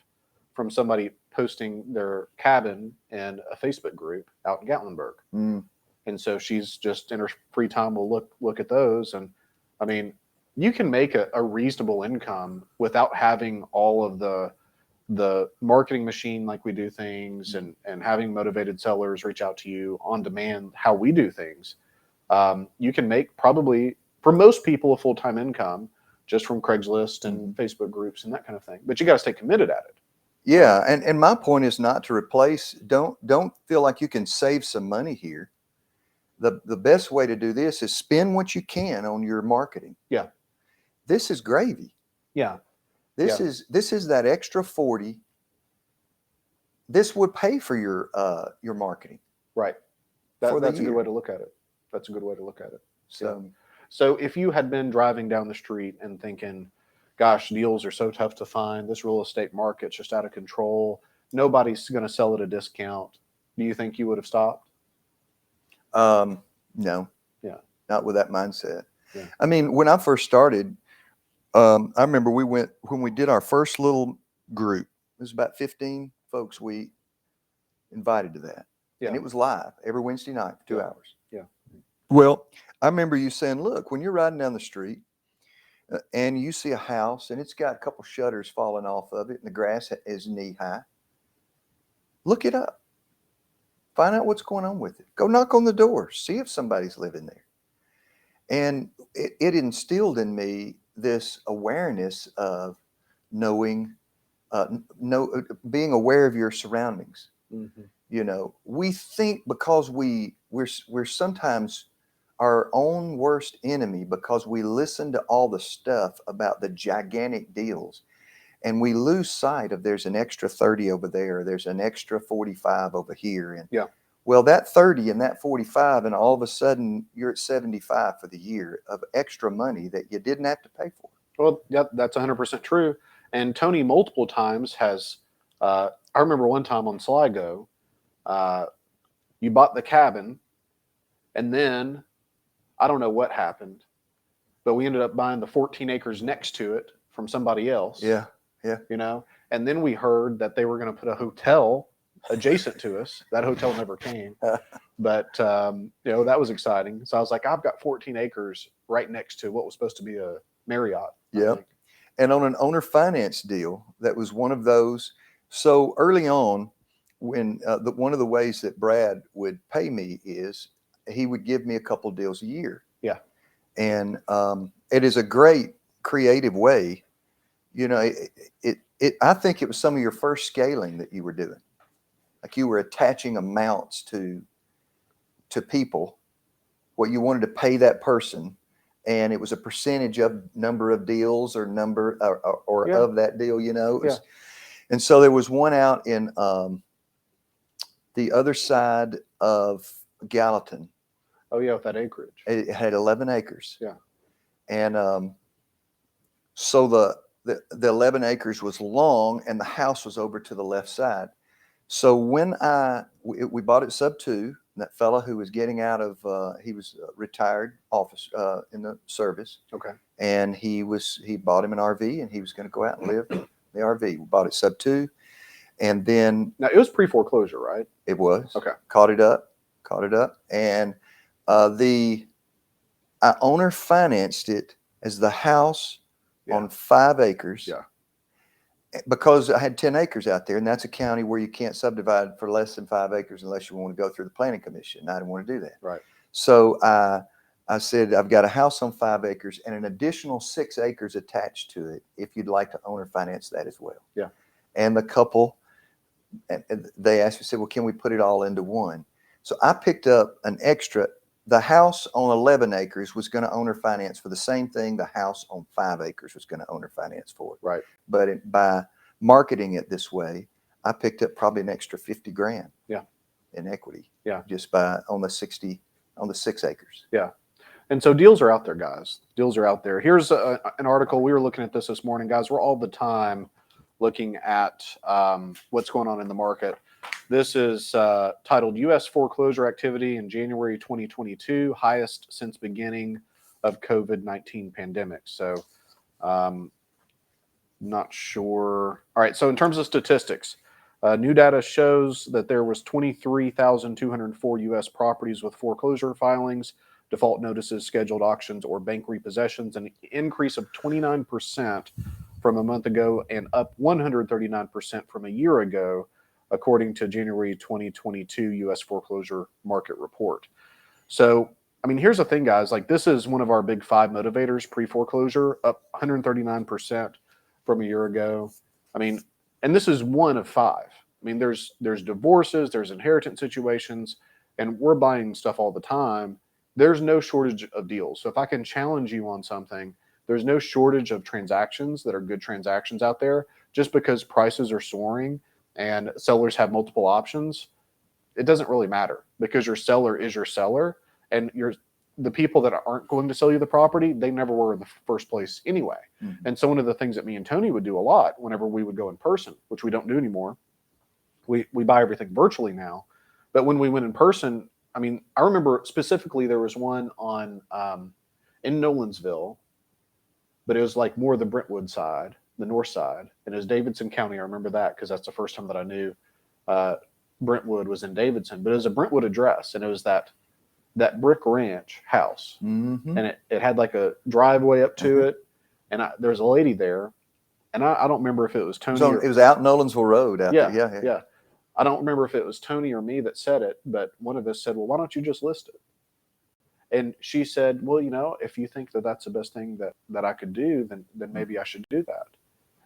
from somebody posting their cabin in a Facebook group out in Gatlinburg. Mm. And so she's just in her free time will look at those. And I mean, you can make a reasonable income without having all of the marketing machine like we do things and having motivated sellers reach out to you on demand how we do things. You can make probably, for most people, a full-time income just from Craigslist and Facebook groups and that kind of thing. But you got to stay committed at it. Yeah, and my point is not to replace. Don't feel like you can save some money here. the best way to do this is spend what you can on your marketing. Yeah. This is gravy. Yeah. This is that extra 40. This would pay for your marketing. Right. That's a good way to look at it. That's a good way to look at it. So, so if you had been driving down the street and thinking, gosh, deals are so tough to find, this real estate market's just out of control, nobody's going to sell at a discount, do you think you would have stopped? no. Yeah. Not with that mindset. Yeah. I mean, when I first started, I remember when we did our first little group, it was about 15 folks we invited to that. Yeah. And it was live every Wednesday night for 2 hours. Yeah. Well, I remember you saying, look, when you're riding down the street and you see a house and it's got a couple shutters falling off of it and the grass is knee high, look it up. Find out what's going on with it. Go knock on the door. See if somebody's living there. And it instilled in me this awareness of knowing, being aware of your surroundings. Mm-hmm. You know, we think because we're sometimes our own worst enemy because we listen to all the stuff about the gigantic deals and we lose sight of there's an extra 30 over there, there's an extra 45 over here. And well, that 30 and that 45, and all of a sudden you're at 75 for the year of extra money that you didn't have to pay for. Well, yeah, that's 100% true. And Tony multiple times has, I remember one time on Sligo, you bought the cabin and then I don't know what happened, but we ended up buying the 14 acres next to it from somebody else. Yeah. You know, and then we heard that they were going to put a hotel adjacent to us. That hotel never came, but you know, that was exciting. So I was like, I've got 14 acres right next to what was supposed to be a Marriott. Yeah. And on an owner finance deal, that was one of those. So early on, when one of the ways that Brad would pay me is he would give me a couple deals a year. Yeah. And it is a great creative way. You know, I think it was some of your first scaling that you were doing. Like you were attaching amounts to people, what you wanted to pay that person. And it was a percentage of number of deals or number or of that deal, you know. And so there was one out in the other side of Gallatin. Oh yeah, with that acreage. It had 11 acres. Yeah. And so the 11 acres was long and the house was over to the left side. So when we bought it sub 2, that fella who was getting out of, he was retired office in the service. Okay. And he bought him an RV and he was going to go out and live in the RV. We bought it sub 2. And then. Now it was pre-foreclosure, right? It was. Okay. Caught it up. And I owner financed it as the house on 5 acres. Yeah. Because I had 10 acres out there, and that's a county where you can't subdivide for less than 5 acres unless you want to go through the planning commission. I didn't want to do that. Right. So I said, I've got a house on 5 acres and an additional 6 acres attached to it if you'd like to owner finance that as well. Yeah. And the couple, they asked me, said, well, can we put it all into one? So I picked up an extra. The house on 11 acres was going to owner finance for the same thing the house on 5 acres was going to owner finance for. Right. But by marketing it this way, I picked up probably an extra 50 grand. Yeah. In equity. Yeah. Just on the 6 acres. Yeah. And so deals are out there, guys. Deals are out there. Here's an article. We were looking at this morning, guys. We're all the time looking at what's going on in the market. This is titled U.S. Foreclosure Activity in January 2022, highest since beginning of COVID-19 pandemic. So not sure. All right. So in terms of statistics, new data shows that there was 23,204 U.S. properties with foreclosure filings, default notices, scheduled auctions, or bank repossessions, an increase of 29% from a month ago and up 139% from a year ago, according to January 2022 U.S. foreclosure market report. So, I mean, here's the thing, guys. Like, this is one of our big 5 motivators, pre-foreclosure, up 139% from a year ago. I mean, and this is one of 5. I mean, there's divorces, there's inheritance situations, and we're buying stuff all the time, there's no shortage of deals. So if I can challenge you on something, there's no shortage of transactions that are good transactions out there. Just because prices are soaring and sellers have multiple options, it doesn't really matter, because your seller is your seller, and the people that aren't going to sell you the property, they never were in the first place anyway. Mm-hmm. And so one of the things that me and Tony would do a lot whenever we would go in person, which we don't do anymore, we buy everything virtually now. But when we went in person, I mean, I remember specifically there was one on in Nolensville, but it was like more the Brentwood side, the north side, and it was Davidson County. I remember that because that's the first time that I knew Brentwood was in Davidson. But it was a Brentwood address, and it was that brick ranch house, Mm-hmm. and it had like a driveway up to Mm-hmm. it, and there was a lady there, and I don't remember if it was Tony. So it was out Nolensville Road out there. Yeah. I don't remember if it was Tony or me that said it, but one of us said, "Well, why don't you just list it?" And she said, "Well, if you think that that's the best thing that I could do, then maybe I should do that."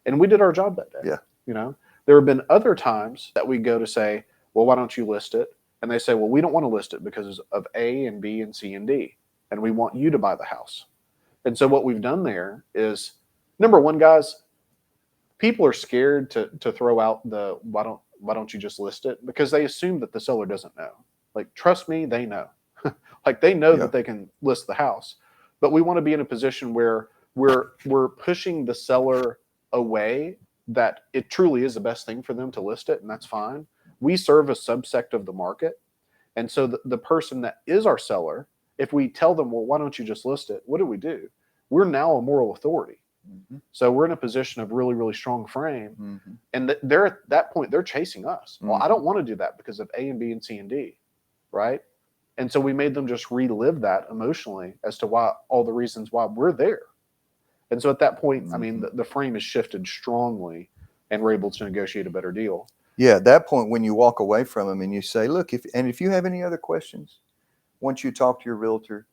And we did our job that day. Yeah. There have been other times that we go to say, "Well, why don't you list it?" And they say, "Well, we don't want to list it because of A and B and C and D, and we want you to buy the house." And so what we've done there is, number one, guys, people are scared to throw out the why don't you just list it, because they assume that the seller doesn't know. Like, trust me, they know. Like, they know that they can list the house. But we want to be in a position where we're pushing the seller away, that it truly is the best thing for them to list it, and that's fine. We serve a subsect of the market. And so the person that is our seller, if we tell them, "Well, why don't you just list it?" What do? We're now a moral authority. Mm-hmm. So we're in a position of really, really strong frame. Mm-hmm. And they're at that point, they're chasing us. Well, Mm-hmm. I don't want to do that because of A and B and C and D, right? And so we made them just relive that emotionally as to all the reasons why we're there. And so at that point, I mean, the frame has shifted strongly, and we're able to negotiate a better deal. Yeah, at that point, when you walk away from them and you say, "Look, if you have any other questions, once you talk to your realtor,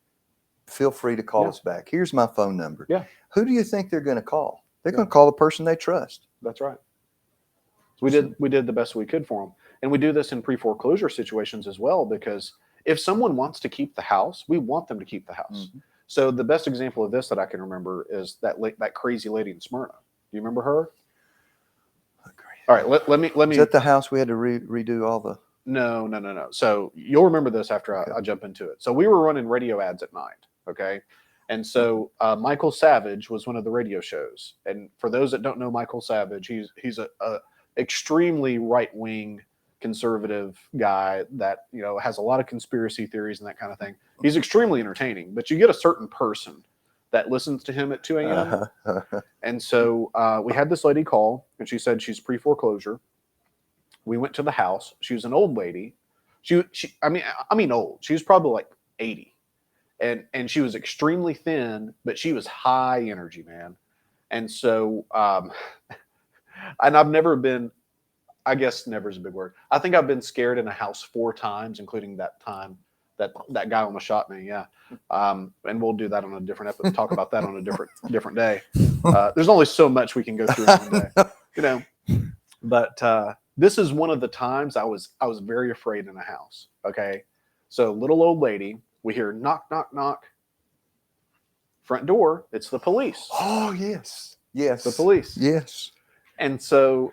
feel free to call us back. Here's my phone number." Yeah. Who do you think they're going to call? They're going to call the person they trust. That's right. So we did the best we could for them. And we do this in pre-foreclosure situations as well, because if someone wants to keep the house, we want them to keep the house. Mm-hmm. So the best example of this that I can remember is that crazy lady in Smyrna. Do you remember her? All right, let me. Is that the house we had to redo all the? No. So you'll remember this after I jump into it. So we were running radio ads at night, okay? And so Michael Savage was one of the radio shows. And for those that don't know Michael Savage, he's a extremely right-wing conservative guy that has a lot of conspiracy theories and that kind of thing. He's extremely entertaining, but you get a certain person that listens to him at 2 a.m. And so we had this lady call, and she said she's pre-foreclosure. We went to the house. She was an old lady. I mean old. She was probably like 80. And she was extremely thin, but she was high energy, man. And so and I've never been, I guess never is a big word. I think I've been scared in a house 4 times, including that time that guy almost shot me. Yeah. And we'll do that on a different episode, talk about that on a different day. There's only so much we can go through in one day, but this is one of the times I was very afraid in a house. Okay. So little old lady, we hear knock, knock, knock. Front door. It's the police. Oh, yes. The police. Yes. And so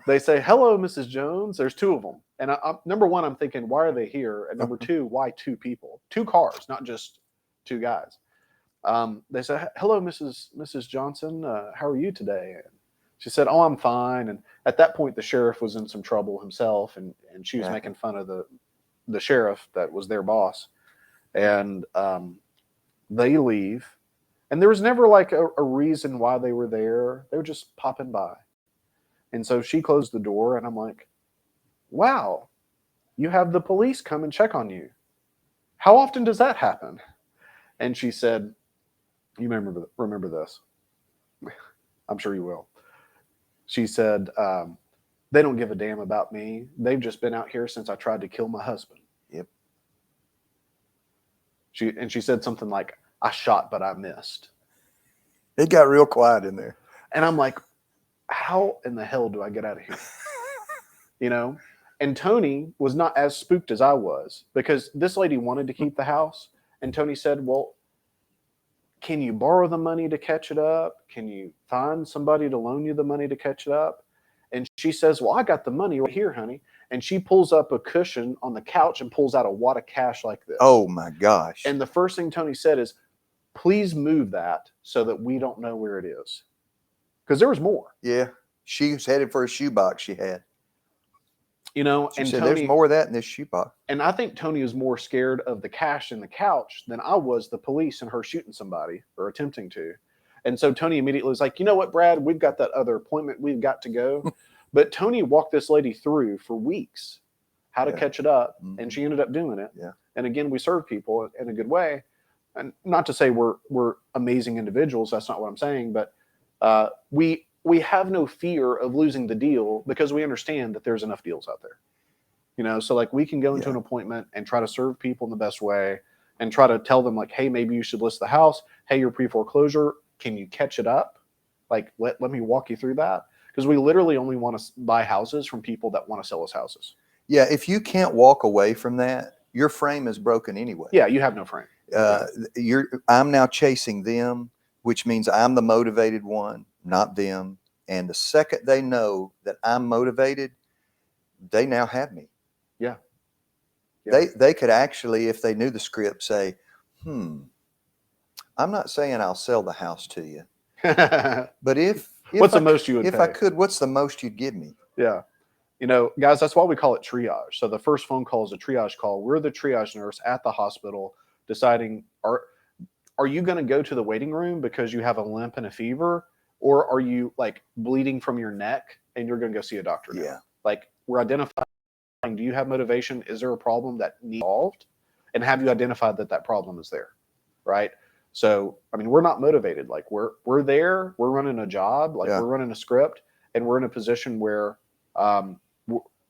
they say, "Hello, Mrs. Jones." There's 2 of them. And number one, I'm thinking, why are they here? And number 2, why 2 people? 2 cars, not just 2 guys. They said, "Hello, Mrs. Johnson. How are you today?" And she said, "Oh, I'm fine." And at that point, the sheriff was in some trouble himself, and she was making fun of the sheriff that was their boss. And they leave. And there was never like a reason why they were there. They were just popping by. And so she closed the door, and I'm like, "Wow, you have the police come and check on you. How often does that happen?" And she said, "You remember this. I'm sure you will." She said, "They don't give a damn about me. They've just been out here since I tried to kill my husband." Yep. She said something like, "I shot, but I missed." It got real quiet in there. And I'm like, how in the hell do I get out of here? And Tony was not as spooked as I was because this lady wanted to keep the house. And Tony said, well, can you borrow the money to catch it up? Can you find somebody to loan you the money to catch it up? And she says, well, I got the money right here, honey. And she pulls up a cushion on the couch and pulls out a wad of cash like this. Oh my gosh. And the first thing Tony said is, please move that so that we don't know where it is. Because there was more. Yeah. She was headed for a shoebox she had. You know, She and said, Tony, there's more of that in this shoebox. and I think Tony was more scared of the cash in the couch than I was the police and her shooting somebody or attempting to. And so Tony immediately was like, you know what, Brad, we've got that other appointment. We've got to go. But Tony walked this lady through for weeks how to catch it up. Mm-hmm. And she ended up doing it. Yeah. And again, we serve people in a good way. And not to say we're amazing individuals. That's not what I'm saying. But we have no fear of losing the deal because we understand that there's enough deals out there. You know, so like we can go into an appointment and try to serve people in the best way and try to tell them like, hey, maybe you should list the house. Hey, your pre-foreclosure, can you catch it up? Like, let me walk you through that. Because we literally only want to buy houses from people that want to sell us houses. Yeah. If you can't walk away from that, your frame is broken anyway. Yeah, you have no frame. I'm now chasing them, which means I'm the motivated one, not them. And the second they know that I'm motivated, they now have me. Yeah. They could actually, if they knew the script, say, I'm not saying I'll sell the house to you, but if what's the most you would if pay? I could, what's the most you'd give me? Yeah. You know, guys, that's why we call it triage. So the first phone call is a triage call. We're the triage nurse at the hospital deciding, are you going to go to the waiting room because you have a limp and a fever? Or are you like bleeding from your neck and you're going to go see a doctor now? Yeah. Like we're identifying, do you have motivation? Is there a problem that needs solved? And have you identified that problem is there? Right. So, I mean, we're not motivated. Like we're there, we're running a job, like we're running a script, and we're in a position where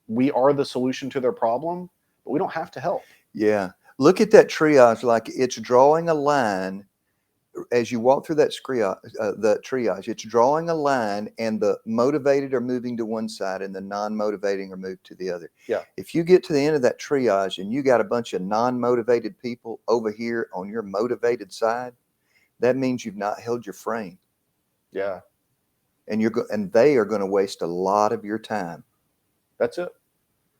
we are the solution to their problem, but we don't have to help. Yeah. Look at that triage like it's drawing a line as you walk through that triage. It's drawing a line, and the motivated are moving to one side and the non-motivating are moved to the other. Yeah. If you get to the end of that triage and you got a bunch of non-motivated people over here on your motivated side, that means you've not held your frame. Yeah. And they are going to waste a lot of your time. That's it.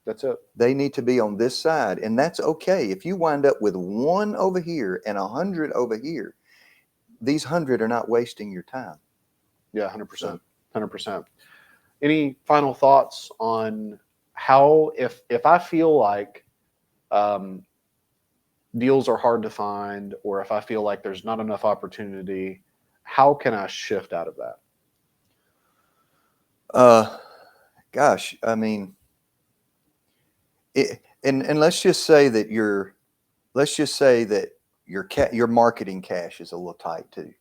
That's it. They need to be on this side, and that's okay. If you wind up with 1 over here and 100 over here, these 100 are not wasting your time. Yeah, 100%. 100%. Any final thoughts on how, if I feel like deals are hard to find, or if I feel like there's not enough opportunity, how can I shift out of that? Gosh, I mean, and let's just say that your marketing cash is a little tight too,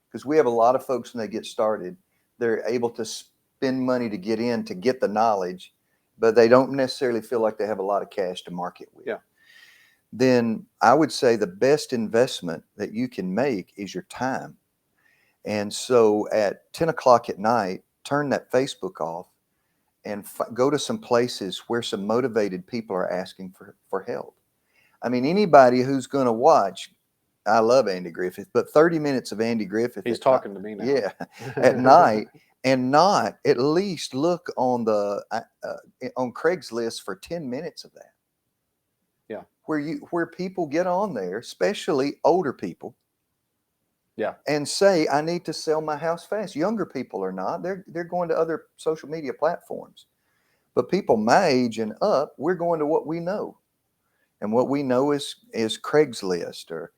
because we have a lot of folks when they get started, they're able to spend money to get in to get the knowledge, but they don't necessarily feel like they have a lot of cash to market with. Yeah. Then I would say the best investment that you can make is your time. And so at 10 o'clock at night, turn that Facebook off and go to some places where some motivated people are asking for help. I mean, anybody who's going to watch, I love Andy Griffith, but 30 minutes of Andy Griffith. He's talking to me now. Yeah, at night, and not at least look on on Craigslist for 10 minutes of that. Yeah. Where people get on there, especially older people. Yeah. And say, I need to sell my house fast. Younger people are not. They're going to other social media platforms. But people my age and up, we're going to what we know. And what we know is Craigslist. Or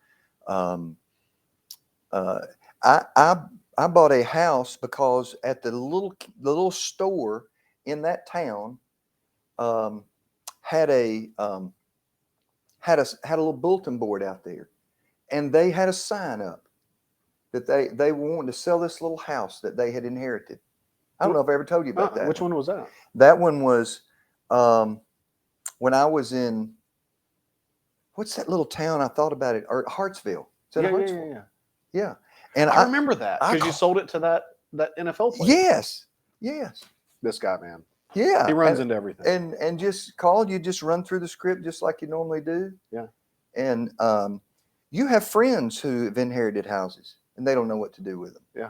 I bought a house because at the little store in that town had a little bulletin board out there, and they had a sign up that they were wanting to sell this little house that they had inherited. I don't know if I ever told you about that. Which one was that? That one was when I was in, what's that little town? I thought about it, or Hartsville. Is that Hartsville? Yeah. And I remember that because you sold it to that NFL player. Yes. This guy, man. Yeah. He runs into everything. And just call, you just run through the script just like you normally do. Yeah. And you have friends who have inherited houses and they don't know what to do with them. Yeah.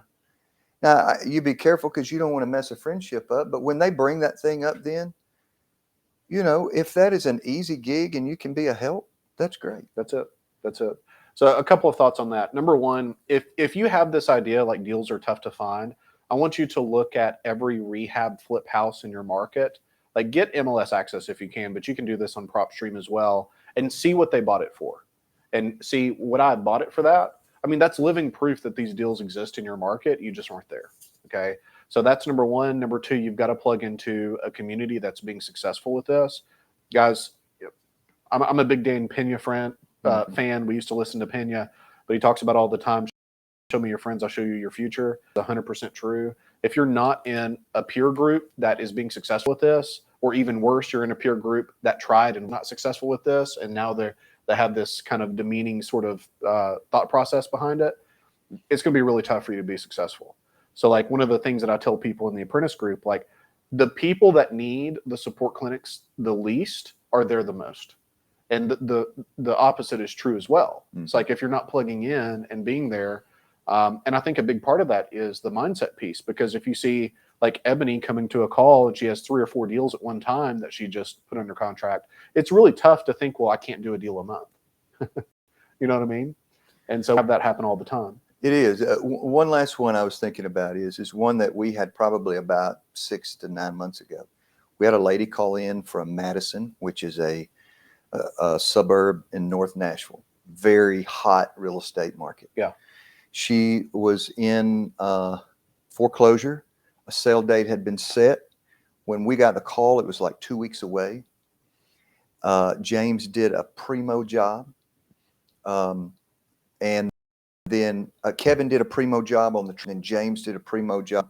Now, you be careful because you don't want to mess a friendship up. But when they bring that thing up, then, if that is an easy gig and you can be a help, that's great. That's it. That's it. So a couple of thoughts on that. Number one, if you have this idea like deals are tough to find, I want you to look at every rehab flip house in your market. Like get MLS access if you can, but you can do this on PropStream as well and see what they bought it for. And see what I bought it for that. I mean, that's living proof that these deals exist in your market. You just weren't there. Okay. So that's number one. Number two, you've got to plug into a community that's being successful with this. Guys, I'm a big Dan Pena fan. We used to listen to Pena, but he talks about all the time, show me your friends, I'll show you your future. It's 100% true. If you're not in a peer group that is being successful with this, or even worse, you're in a peer group that tried and not successful with this, and now they have this kind of demeaning sort of thought process behind it, it's going to be really tough for you to be successful. So like one of the things that I tell people in the apprentice group, like the people that need the support clinics the least are there the most. And the opposite is true as well. Mm-hmm. It's like if you're not plugging in and being there, and I think a big part of that is the mindset piece, because if you see like Ebony coming to a call and she has 3 or 4 deals at one time that she just put under contract, it's really tough to think, well, I can't do a deal a month. You know what I mean? And so have that happen all the time. It is. One last one I was thinking about is one that we had probably about 6 to 9 months ago. We had a lady call in from Madison, which is a suburb in North Nashville. Very hot real estate market. Yeah. She was in foreclosure. A sale date had been set. When we got the call, it was like 2 weeks away. James did a primo job. And then Kevin did a primo job on and James did a primo job.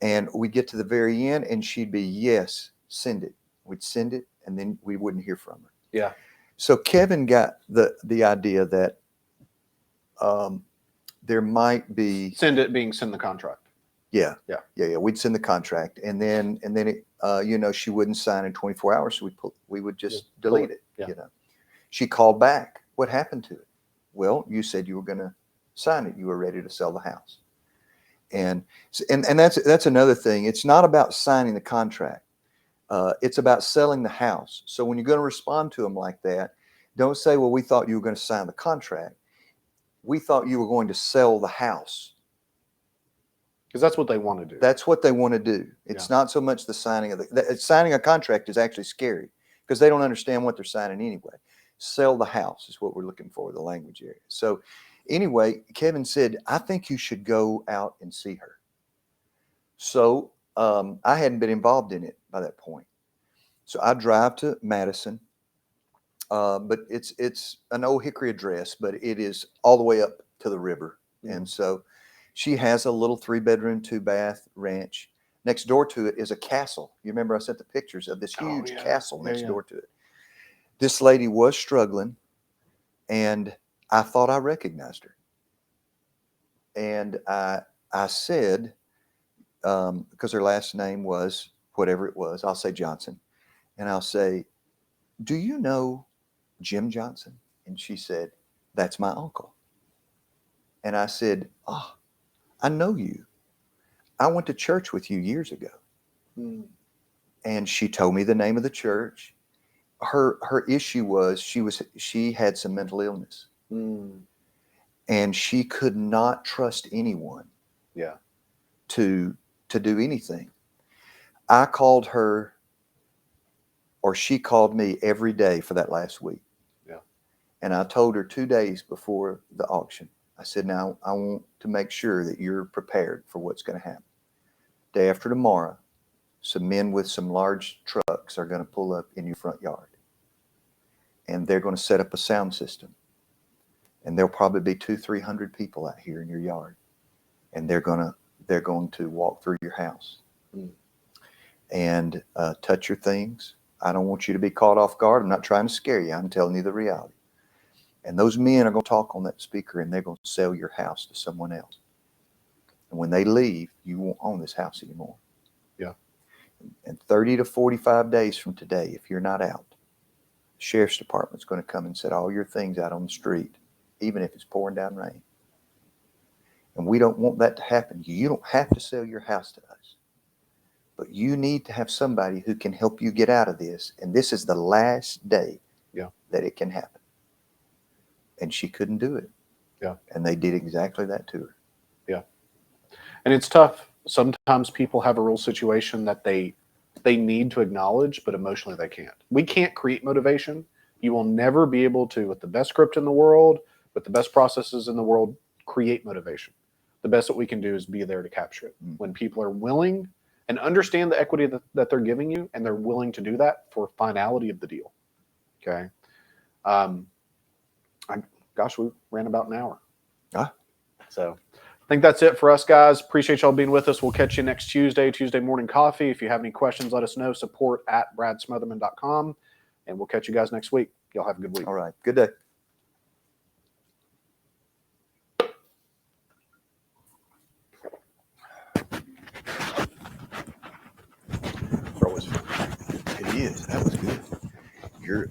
And we'd get to the very end and she'd be, yes, send it. We'd send it and then we wouldn't hear from her. Yeah. So Kevin got the idea that there might be send the contract. Yeah. We'd send the contract, and then it, she wouldn't sign in 24 hours, so we would just delete it. Yeah. She called back. What happened to it? Well, you said you were going to sign it. You were ready to sell the house, and that's another thing. It's not about signing the contract. It's about selling the house. So when you're going to respond to them like that, don't say, well, we thought you were going to sign the contract. We thought you were going to sell the house. Because that's what they want to do. That's what they want to do. It's not so much the signing of signing a contract is actually scary because they don't understand what they're signing anyway. Sell the house is what we're looking for, the language area. So anyway, Kevin said, I think you should go out and see her. So I hadn't been involved in it by that point. So I drive to Madison, but it's an old hickory address, but it is all the way up to the river. Mm-hmm. And so she has a little 3-bedroom, 2-bath ranch. Next door to it is a castle. You remember I sent the pictures of this huge castle next door to it. This lady was struggling, and I thought I recognized her. And I said, because her last name was whatever it was, I'll say Johnson. And I'll say, do you know Jim Johnson? And she said, that's my uncle. And I said, oh, I know you. I went to church with you years ago. Mm. And she told me the name of the church. Her issue was she had some mental illness. Mm. And she could not trust anyone. Yeah. To do anything. I called her, or she called me every day for that last week. Yeah. And I told her 2 days before the auction, I said, now I want to make sure that you're prepared for what's going to happen. Day after tomorrow, some men with some large trucks are going to pull up in your front yard. And they're going to set up a sound system. And there'll probably be 200-300 people out here in your yard. And they're going to walk through your house and touch your things. I don't want you to be caught off guard. I'm not trying to scare you. I'm telling you the reality. And those men are going to talk on that speaker, and they're going to sell your house to someone else. And when they leave, you won't own this house anymore. Yeah. And 30 to 45 days from today, if you're not out, the sheriff's department's going to come and set all your things out on the street, even if it's pouring down rain. And we don't want that to happen. You don't have to sell your house to us, but you need to have somebody who can help you get out of this. And this is the last day that it can happen. And she couldn't do it. Yeah. And they did exactly that to her. Yeah. And it's tough. Sometimes people have a real situation that they need to acknowledge, but emotionally they can't. We can't create motivation. You will never be able to, with the best script in the world, with the best processes in the world, create motivation. The best that we can do is be there to capture it. When people are willing and understand the equity that they're giving you, and they're willing to do that for finality of the deal. Okay. We ran about an hour. So I think that's it for us, guys. Appreciate y'all being with us. We'll catch you next Tuesday morning coffee. If you have any questions, let us know. support@bradsmotherman.com. And we'll catch you guys next week. Y'all have a good week. All right. Good day. It is. That was good. You're